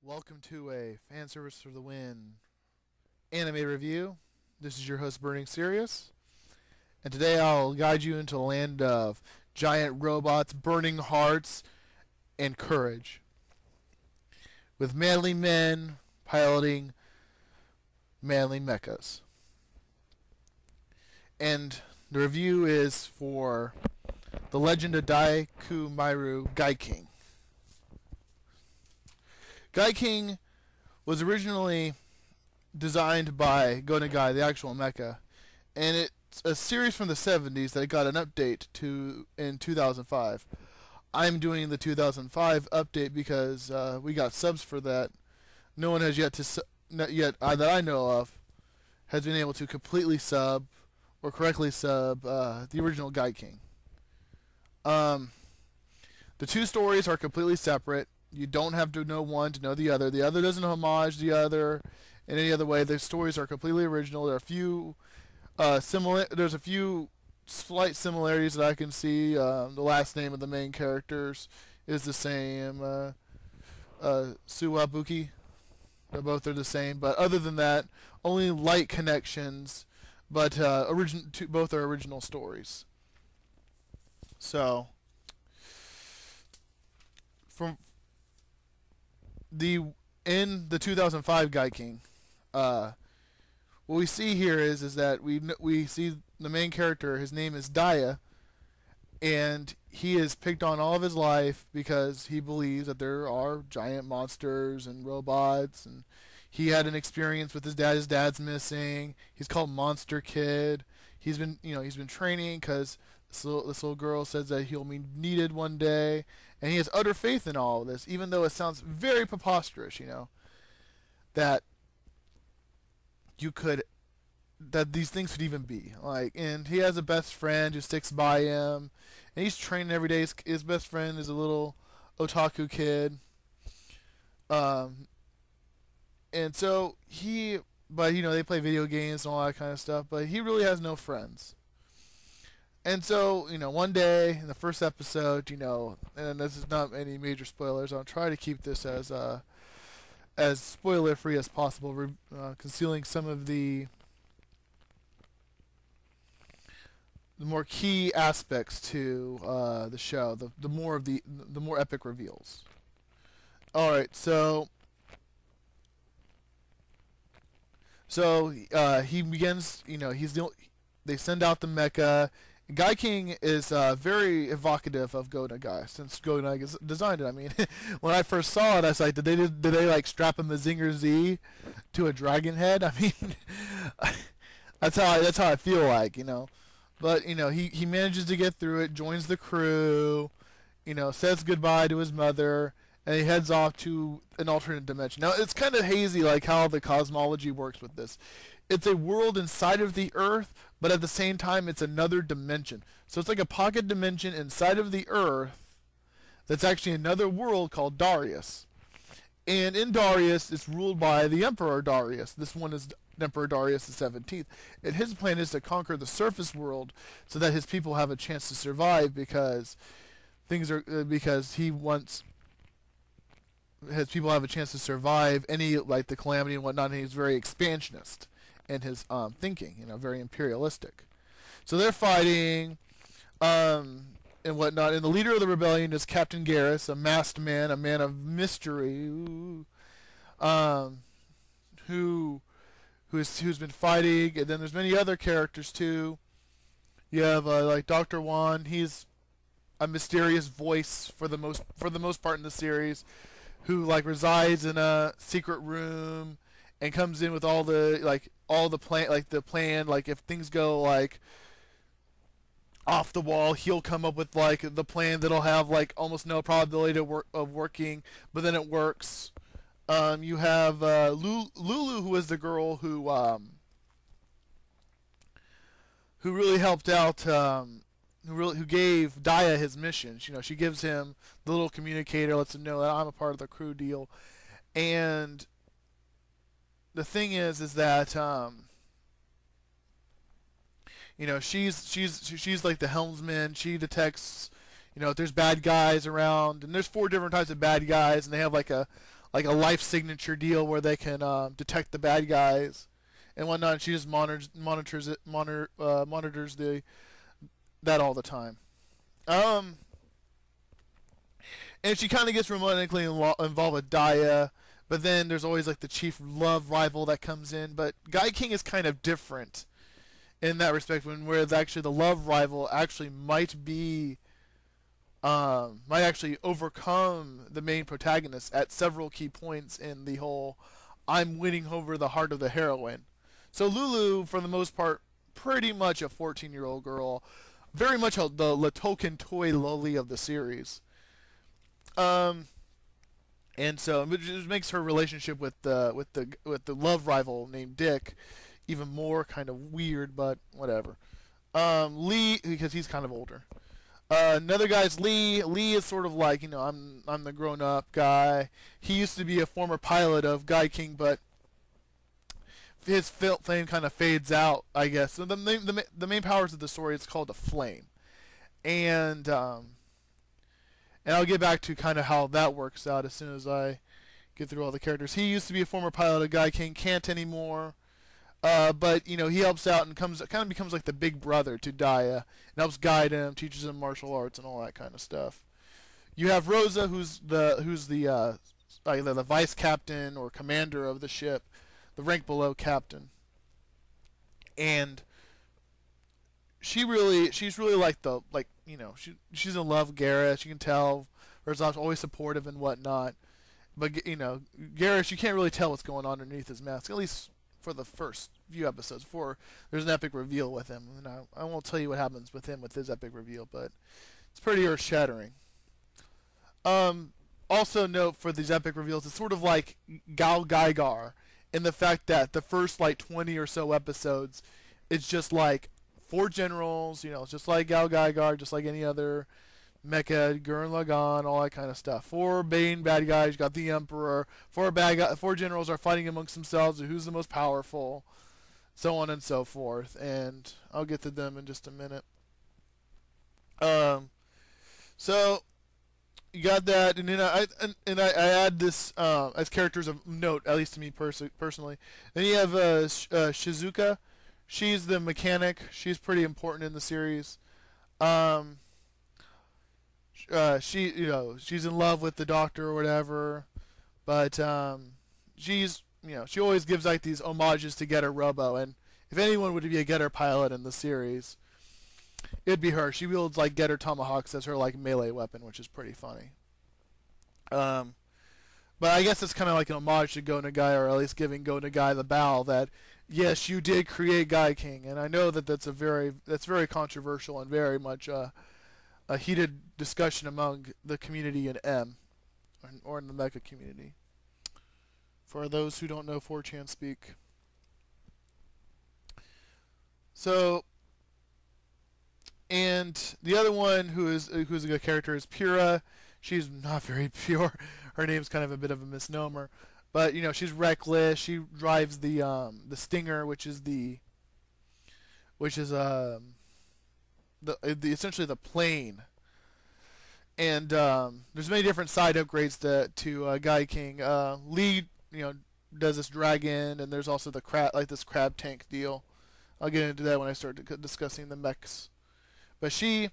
Welcome to a fan service for the win anime review. This is your host Burning Sirius, and today I'll guide you into a land of giant robots, burning hearts, and courage, with manly men piloting manly mechas. And the review is for The Legend of Daiku Maryu Gaiking. Gaiking was originally designed by Go Nagai, the actual mecha, and it's a series from the 70s that got an update to in 2005. I'm doing the 2005 update because we got subs for that. No one has that I know of has been able to completely sub or correctly sub the original Gaiking. The two stories are completely separate. You don't have to know one to know the other. The other doesn't homage the other in any other way. The stories are completely original. There are a few There's a few slight similarities that I can see. The last name of the main characters is the same. Suwabuki. Both are the same, but other than that, only light connections. But both are original stories. So, in the 2005 Gaiking, what we see here is that we see the main character. His name is Daya, and he is picked on all of his life because he believes that there are giant monsters and robots, and he had an experience with his dad. His dad's missing. He's called Monster Kid. He's been training because this little girl says that he'll be needed one day, and he has utter faith in all of this, even though it sounds very preposterous, that these things could even be. And he has a best friend who sticks by him, and he's training every day. His best friend is a little otaku kid. And so they play video games and all that kind of stuff, but he really has no friends. And so, one day in the first episode, and this is not any major spoilers, I'll try to keep this as spoiler-free as possible, concealing some of the more key aspects to the show, the more epic reveals. All right, so he begins. They send out the mecha. Gaiking is very evocative of Go Nagai, since Go Nagai designed it. I mean, when I first saw it, I was like, did they strap a Mazinger Z to a dragon head? I mean, that's how I feel like, But he manages to get through it, joins the crew, says goodbye to his mother, and he heads off to an alternate dimension. Now it's kind of hazy, like how the cosmology works with this. It's a world inside of the Earth, but at the same time, it's another dimension. So it's like a pocket dimension inside of the Earth that's actually another world called Darius. And in Darius, it's ruled by the Emperor Darius. This one is Emperor Darius the 17th. And his plan is to conquer the surface world so that his people have a chance to survive, because he wants his people have a chance to survive any, the calamity and whatnot, and he's very expansionist in his thinking, very imperialistic. So they're fighting and whatnot, and the leader of the rebellion is Captain Garrus, a masked man, a man of mystery, who's been fighting. And then there's many other characters too. You have Dr. Wan. He's a mysterious voice for the most part in the series, who resides in a secret room and comes in with all the plan, if things go off the wall, he'll come up with the plan that'll have almost no probability of working, but then it works. You have Lulu, who is the girl who really helped out, who gave Daya his mission. She gives him the little communicator, lets him know that I'm a part of the crew deal. And the thing is that she's like the helmsman. She detects, if there's bad guys around, and there's 4 different types of bad guys, and they have like a life signature deal where they can detect the bad guys and whatnot. And she just monitors that all the time. Um, and she kind of gets romantically involved with Daya, but then there's always like the chief love rival that comes in. But Guy King is kind of different in that respect, where actually the love rival actually might actually overcome the main protagonist at several key points in the whole I'm winning over the heart of the heroine. So Lulu, for the most part, pretty much a 14-year-old girl, very much the Tolkien toy lolly of the series. And so it just makes her relationship with the love rival named Dick even more kind of weird, but whatever. Lee, because he's kind of older. Another guy's Lee. Lee is sort of like, I'm the grown-up guy. He used to be a former pilot of Guy King, but his flame kind of fades out, I guess. So the main powers of the story is called the flame, and I'll get back to kind of how that works out as soon as I get through all the characters. He used to be a former pilot of Guy King, can't anymore. But he helps out and kind of becomes like the big brother to Daya, and helps guide him, teaches him martial arts and all that kind of stuff. You have Rosa, who's the either the vice captain or commander of the ship, the rank below captain, and she's really like she's in love with Garrus. You can tell her's always supportive and whatnot, but Garrus, you can't really tell what's going on underneath his mask, at least for the first few episodes before there's an epic reveal with him. And I won't tell you what happens with him with his epic reveal, but it's pretty earth-shattering. Also note for these epic reveals, it's sort of like Gal Gaigar in the fact that the first like 20 or so episodes, it's just like 4 generals, it's just like Gal Gaigar, just like any other mecha, Gurren Lagann, all that kind of stuff. 4 main bad guys, you got the Emperor. 4 generals are fighting amongst themselves, who's the most powerful, so on and so forth. And I'll get to them in just a minute. So you got that, and then I add this as characters of note, at least to me personally. Then you have Shizuka. She's the mechanic. She's pretty important in the series. She's in love with the doctor or whatever, but she's she always gives like these homages to Getter Robo, and if anyone would be a Getter pilot in the series, it'd be her. She wields like Getter tomahawks as her like melee weapon, which is pretty funny. But I guess it's kind of like an homage to Go Nagai, or at least giving Go Nagai the bow that yes, you did create Guy King, and I know that that's very controversial and very much a heated discussion among the community in M, or in the mecha community. For those who don't know 4chan speak. So, and the other one who's a good character is Pyrrha. She's not very pure. Her name's kind of a bit of a misnomer, but she's reckless. She drives the Stinger, which is essentially the plane. And there's many different side upgrades to Guy King. Lee, does this dragon, and there's also the this crab tank deal. I'll get into that when I start discussing the mechs. But she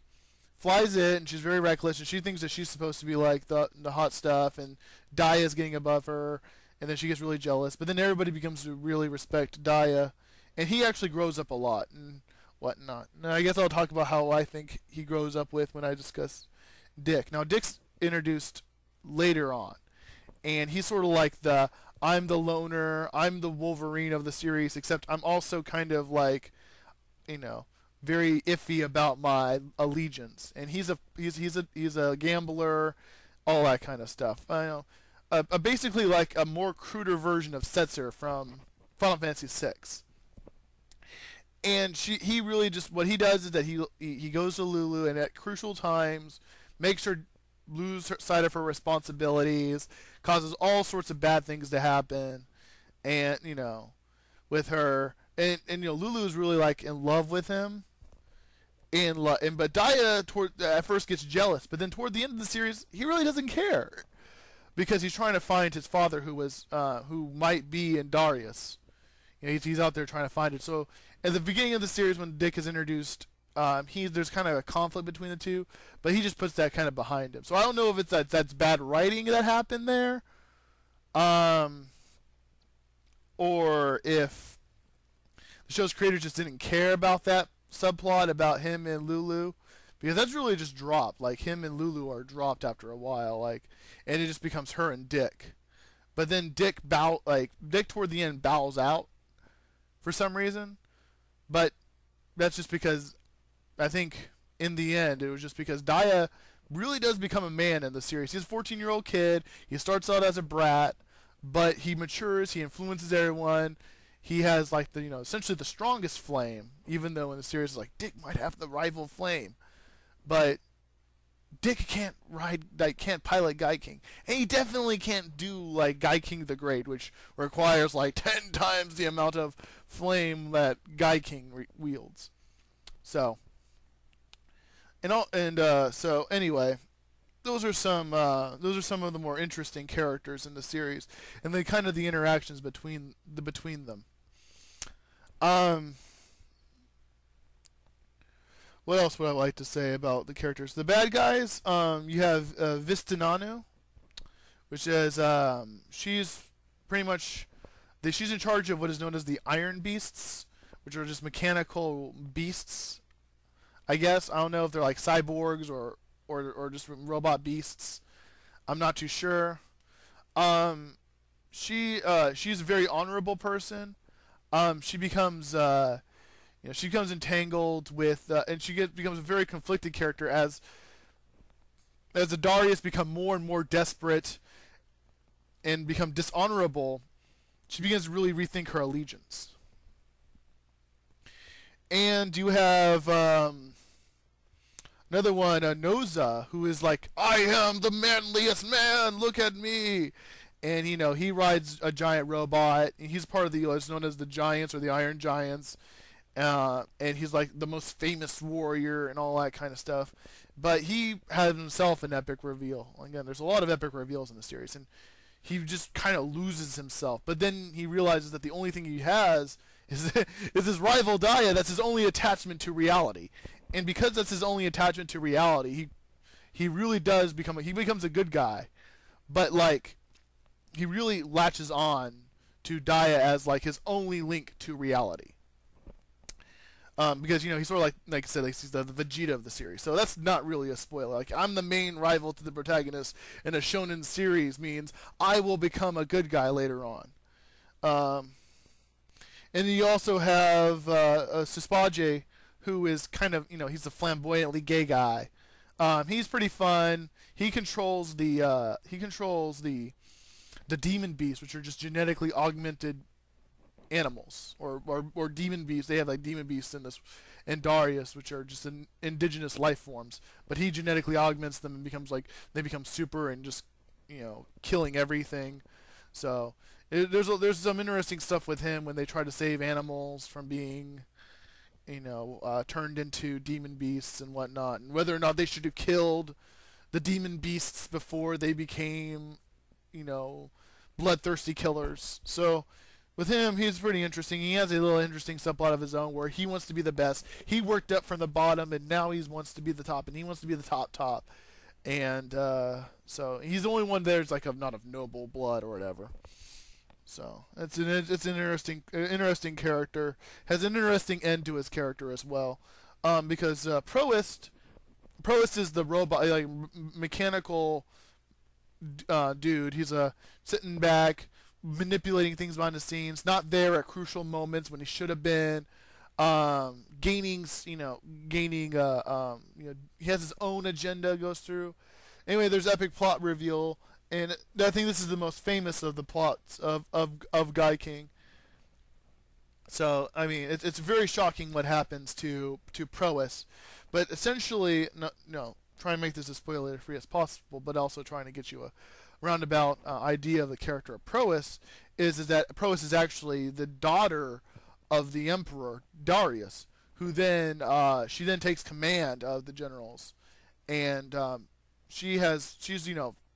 flies it, and she's very reckless, and she thinks that she's supposed to be like the hot stuff, and Daya's getting above her, and then she gets really jealous. But then everybody becomes to really respect Daya, and he actually grows up a lot and whatnot. Now I guess I'll talk about how I think he grows up when I discuss Dick. Now Dick's introduced later on, and he's sort of like I'm the loner, I'm the Wolverine of the series, except I'm also kind of like, very iffy about my allegiance, and he's a gambler, all that kind of stuff. I know, basically like a more cruder version of Setzer from Final Fantasy VI. And he really just, what he does is that he goes to Lulu, and at crucial times makes her lose sight of her responsibilities, causes all sorts of bad things to happen, and with her, and Lulu is really like in love with him, but Daya at first gets jealous, but then toward the end of the series he really doesn't care. because he's trying to find his father, who might be in Darius. You know, he's out there trying to find it. So at the beginning of the series, when Dick is introduced, there's kind of a conflict between the two, but he just puts that kind of behind him. So I don't know if it's that's bad writing that happened there, or if the show's creators just didn't care about that subplot about him and Lulu, because that's really just dropped. Like, him and Lulu are dropped after a while, like, and it just becomes her and Dick. But then Dick toward the end bows out for some reason, but that's just because I think in the end it was just because Daya really does become a man in the series. He's a 14-year-old kid. He starts out as a brat, but he matures. He influences everyone. He has like essentially the strongest flame, even though in the series it's like Dick might have the rival flame, but Dick can't pilot Gaiking, and he definitely can't do like Gaiking the Great, which requires like 10 times the amount of flame that Gaiking wields. So, so anyway, those are some of the more interesting characters in the series, and then kind of the interactions between them. What else would I like to say about the characters? The bad guys, you have Vistinanu, which is she's pretty much she's in charge of what is known as the Iron Beasts, which are just mechanical beasts. I guess I don't know if they're like cyborgs or just robot beasts. I'm not too sure. She's a very honorable person. She becomes she becomes entangled with and becomes a very conflicted character as the Darius become more and more desperate and become dishonorable. She begins to really rethink her allegiance. And you have another one, Noza, who is like, I am the manliest man, look at me. And, he rides a giant robot. And he's part of what's known as the Giants or the Iron Giants. And he's like the most famous warrior and all that kind of stuff. But he has himself an epic reveal. Again, there's a lot of epic reveals in the series. And he just kind of loses himself. But then he realizes that the only thing he has is his rival Daya. That's his only attachment to reality. And because that's his only attachment to reality, he really does becomes a good guy. But like, he really latches on to Daya as like his only link to reality. Because he's sort of like I said, like he's the Vegeta of the series. So that's not really a spoiler. Like, I'm the main rival to the protagonist in a shonen series means I will become a good guy later on. And you also have Suspage, who is kind of he's a flamboyantly gay guy. He's pretty fun. He controls the demon beasts, which are just genetically augmented animals or demon beasts. They have like demon beasts in Darius, which are just indigenous life forms. But he genetically augments them and they become super and just killing everything. So there's some interesting stuff with him when they try to save animals from being turned into demon beasts and whatnot, and whether or not they should have killed the demon beasts before they became bloodthirsty killers. So with him, he's pretty interesting. He has a little interesting subplot of his own where he wants to be the best. He worked up from the bottom, and now he wants to be the top, and he wants to be the top. And so he's the only one there that's like not of noble blood or whatever. So it's an interesting character. Has an interesting end to his character as well, because Proist is the robot, like mechanical dude. He's sitting back, manipulating things behind the scenes, not there at crucial moments when he should have been. Gaining, he has his own agenda goes through. Anyway, there's epic plot reveal, and I think this is the most famous of the plots of Gaiking. So I mean, it's very shocking what happens to Proist, but essentially, try and make this as spoiler-free as possible, but also trying to get you a roundabout idea of the character of Proist is that Proist is actually the daughter of the Emperor Darius, who then she then takes command of the generals, and she's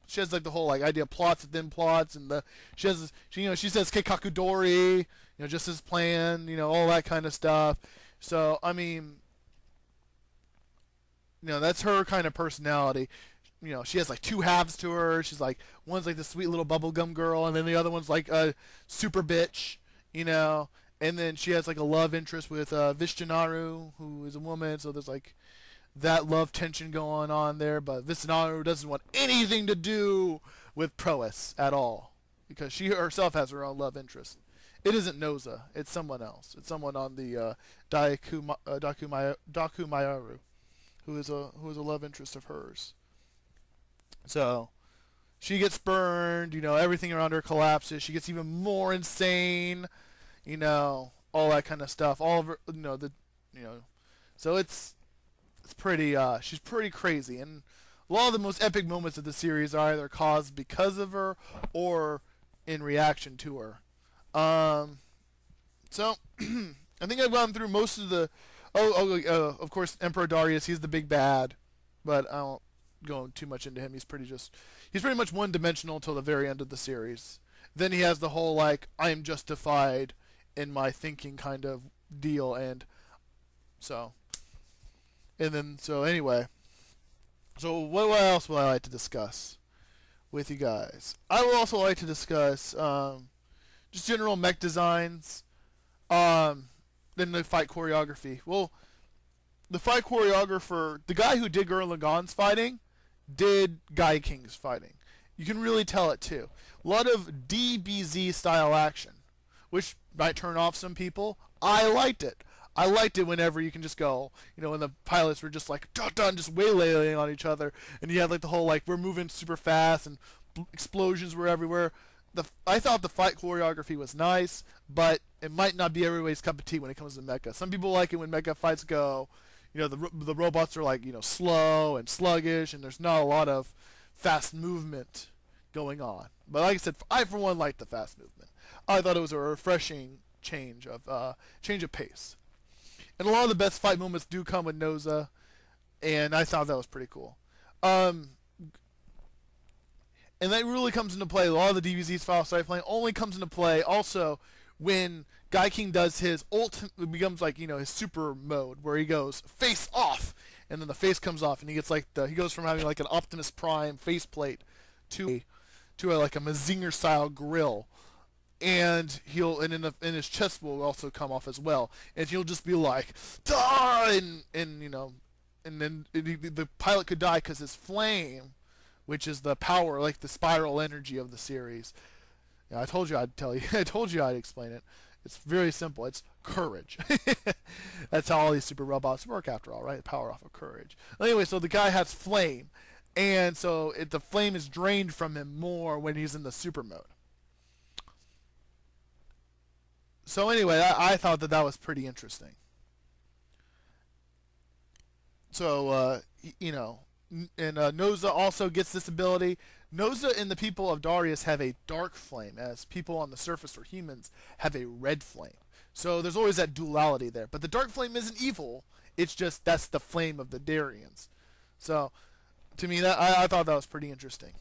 she has like the whole like idea of plots within plots, and she says Kekakudori, just as planned, all that kind of stuff. So I mean, that's her kind of personality. She has like two halves to her. She's like, one's like the sweet little bubblegum girl, and then the other one's like a super bitch, and then she has like a love interest with Vishnaru, who is a woman, so there's like that love tension going on there. But Vishnaru doesn't want anything to do with prowess at all, because she herself has her own love interest. It isn't Noza, it's someone else. It's someone on the Daiku Maryu, who is a love interest of hers. So she gets burned, everything around her collapses. She gets even more insane, all that kind of stuff. All of her, so it's pretty. She's pretty crazy, and a lot of the most epic moments of the series are either caused because of her or in reaction to her. So I think I've gone through most of the. Of course, Emperor Darius. He's the big bad, but I don't go too much into him. He's pretty much one-dimensional until the very end of the series. Then he has the whole like I am justified in my thinking kind of deal, and anyway. So what else would I like to discuss with you guys? I would also like to discuss just general mech designs, then the fight choreography. Well, the fight choreographer, the guy who did Gurren Lagann's fighting, did Gaiking's fighting. You can really tell it too. A lot of DBZ style action, which might turn off some people. I liked it. I liked it whenever you can just go, when the pilots were just like dun, just waylaying on each other, and you had like the whole like we're moving super fast and explosions were everywhere. I thought the fight choreography was nice, but it might not be everybody's cup of tea when it comes to mecha. Some people like it when mecha fights go, the robots are like slow and sluggish, and there's not a lot of fast movement going on. But like I said, I for one liked the fast movement. I thought it was a refreshing change of pace. And a lot of the best fight moments do come with Noza, and I thought that was pretty cool. And that really comes into play. A lot of the DBZ style fight playing only comes into play also when Gaiking does his it becomes like his super mode where he goes face off, and then the face comes off, and he gets like he goes from having like an Optimus Prime faceplate to like a Mazinger style grill, and in his chest will also come off as well, and he'll just be like die, and then the pilot could die because his flame, which is the power, like the spiral energy of the series. I told you I'd tell you. I told you I'd explain it. It's very simple. It's courage. That's how all these super robots work, after all, right? Power off of courage. Anyway, so the guy has flame, and so the flame is drained from him more when he's in the super mode. So anyway, I thought that was pretty interesting. So, and Noza also gets this ability. Noza and the people of Darius have a dark flame, as people on the surface or humans have a red flame. So there's always that duality there. But the dark flame isn't evil. It's just that's the flame of the Darians. So to me, that I thought that was pretty interesting.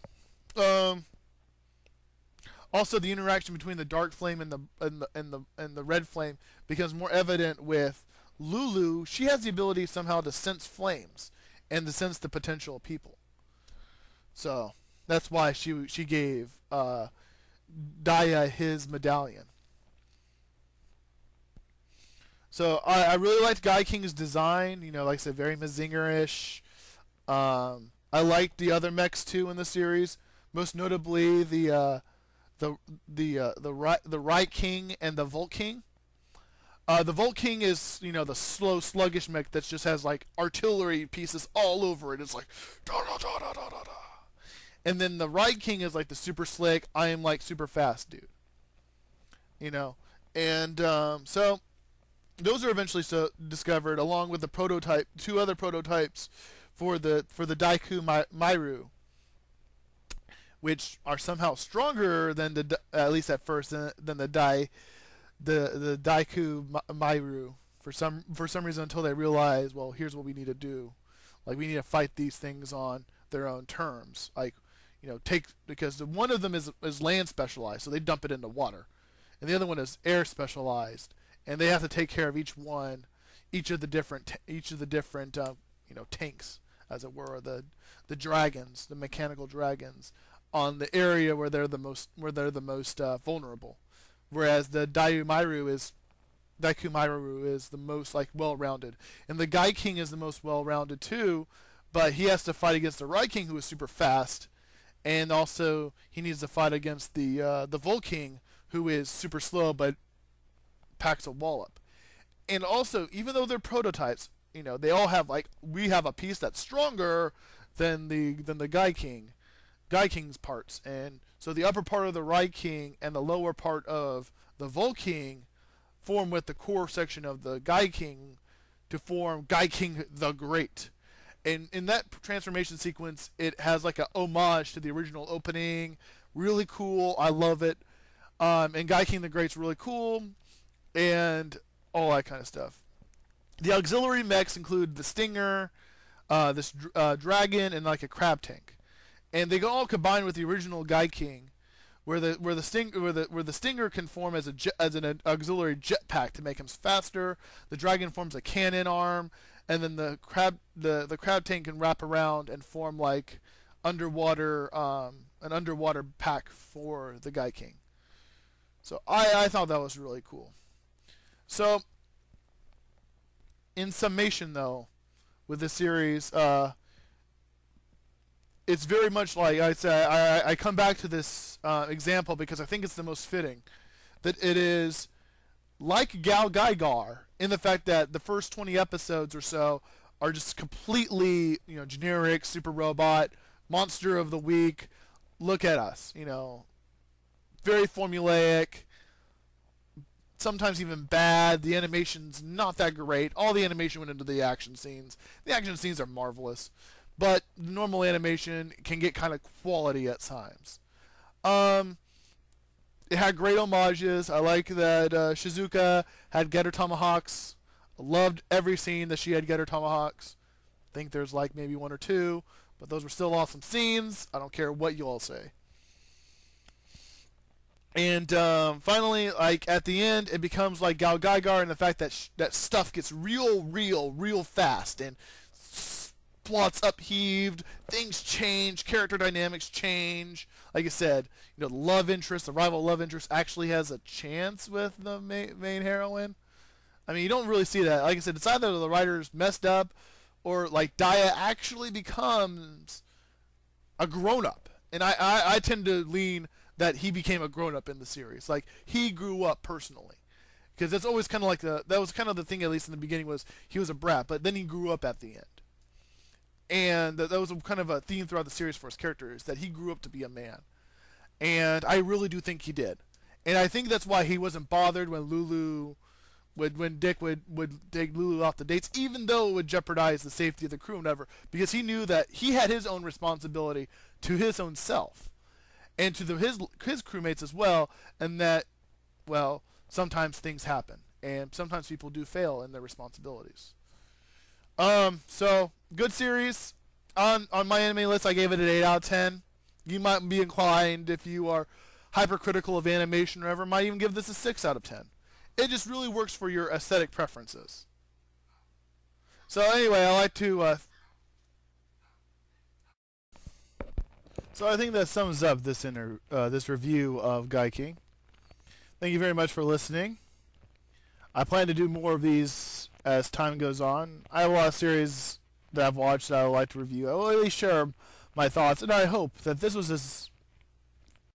Also, the interaction between the dark flame and the red flame becomes more evident with Lulu. She has the ability somehow to sense flames and to sense the potential of people. So that's why she gave Daya his medallion. So I really liked Gaiking's design. Like I said, very Mazinger-ish. I liked the other mechs too in the series, most notably the Right King and the Volt King. The Volt King is, the slow, sluggish mech that just has like artillery pieces all over it. It's like da da da da da da da. And then the Right King is like the super slick, I am like super fast dude. And so those are eventually discovered along with the two other prototypes for the Daiku Maryu, which are somehow stronger than at least at first than the Daiku Maryu for some reason, until they realize, well, here's what we need to do. Like, we need to fight these things on their own terms. Like, take, because one of them is land specialized, so they dump it into water, and the other one is air specialized, and they have to take care of each of the different tanks, as it were, the dragons, the mechanical dragons, on the area where they're the most vulnerable, whereas the Daiku Maryu is the most like well-rounded, and the Gaiking is the most well-rounded too, but he has to fight against the King, who is super fast, and also he needs to fight against the King, who is super slow but packs a wallop. And also, even though they're prototypes, they all have, like, we have a piece that's stronger than the Gaiking's parts, and so the upper part of the King and the lower part of the King form with the core section of the Gaiking to form Gaiking the Great. And in that transformation sequence, it has like a homage to the original opening. Really cool. I love it. And Gaiking the Great's really cool, and all that kind of stuff. The auxiliary mechs include the Stinger, this dragon, and like a crab tank, and they all combine with the original Gaiking, where the Stinger can form as an auxiliary jetpack to make him faster. The dragon forms a cannon arm, and then the crab tank can wrap around and form like an underwater pack for the Gaiking. So I thought that was really cool. So in summation, though, with this series, it's very much like I said. I come back to this example because I think it's the most fitting. That it is like Gal Gaigar in the fact that the first 20 episodes or so are just completely, generic super robot monster of the week. Look at us, very formulaic. Sometimes even bad. The animation's not that great. All the animation went into the action scenes. The action scenes are marvelous, but normal animation can get kind of quality at times. It had great homages. I like that Shizuka had Getter Tomahawks. I loved every scene that she had Getter Tomahawks. I think there's like maybe one or two, but those were still awesome scenes. I don't care what you all say. And finally, like at the end, it becomes like Gal Gaigar in the fact that that stuff gets real fast, and plots upheaved, things change, character dynamics change. Like I said, the rival love interest actually has a chance with the main heroine. I mean, you don't really see that. Like I said, it's either the writers messed up, or like Daya actually becomes a grown-up. And I tend to lean that he became a grown-up in the series. Like, he grew up personally. Because that's always kind of like that was kind of the thing, at least in the beginning, was he was a brat, but then he grew up at the end. And that was kind of a theme throughout the series for his character, is that he grew up to be a man. And I really do think he did. And I think that's why he wasn't bothered when Dick would take Lulu off the dates, even though it would jeopardize the safety of the crew and whatever, because he knew that he had his own responsibility to his own self and to his crewmates as well, and that, well, sometimes things happen, and sometimes people do fail in their responsibilities. So, good series. On my anime list, I gave it an 8 out of 10. You might be inclined, if you are hypercritical of animation or whatever, might even give this a 6 out of 10. It just really works for your aesthetic preferences. So anyway, I like to... So I think that sums up this review of Gaiking. Thank you very much for listening. I plan to do more of these as time goes on. I have a lot of series that I've watched that I would like to review. I will at least share my thoughts, and I hope that this was as